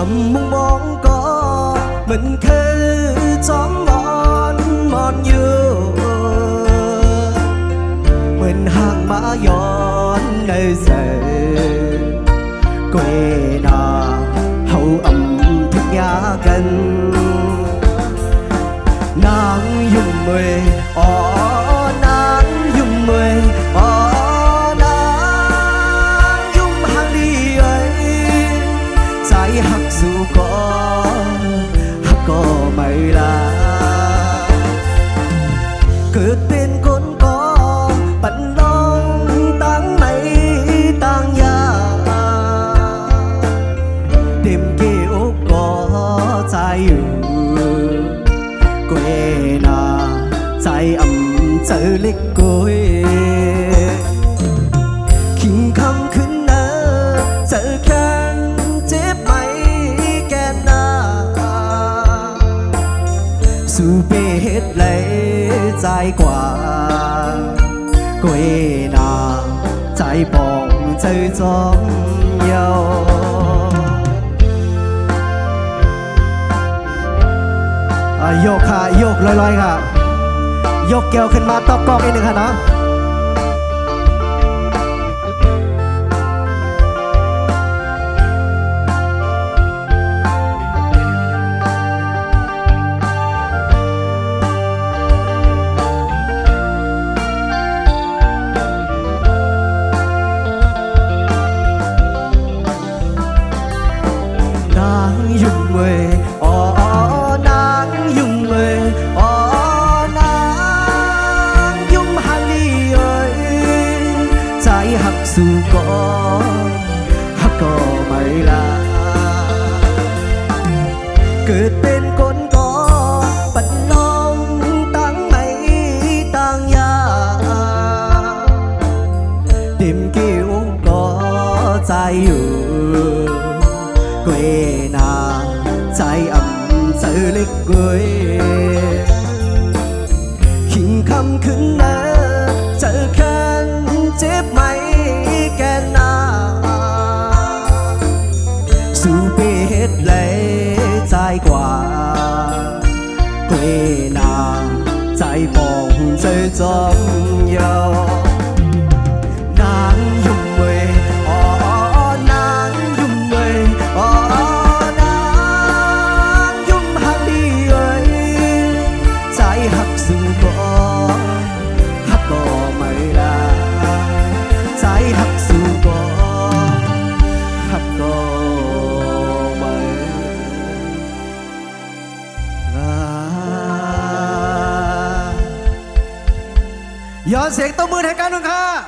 mong mong có mình khơi chóm mòn như mình hàng mã giòn nơi rời quê nà hậu ẩm thức nhà gần nàng dùng mười nàng dùng mười nàng dùng hàng đi ấy trái hắc dù có mày là cứ tên con có bận long tăng mấy tăng nhà tìm kiểu có trái quê na trái ấm chở lịch cối khinh khăm khinh nơ chở khăn chép máy kèn na su bê hết lấy trái quả quê na trái bóng chơi gió nhauโยกค่ะโยกลอยๆค่ะยกแก้วขึ้นมาตอกกองนิดนึงค่ะเนาะนางยุ่งเว้ยdù có mày là cứ tên con có bận lòng tăng mấy tăng nhà tìm kiểu có trái quê na trái ấm chở lịch quê khinh khăm khinh nơ chở khăn chép máy hết lấy trái quả quê na trái bóng chơi gió nhau nàng dùng mười nàng dùng mười nàng dùng hàng đi ơi trái hắc dù có mày là trái hắc dù cóย้อนเสียงตบมือให้กันหนึ่งค่ะ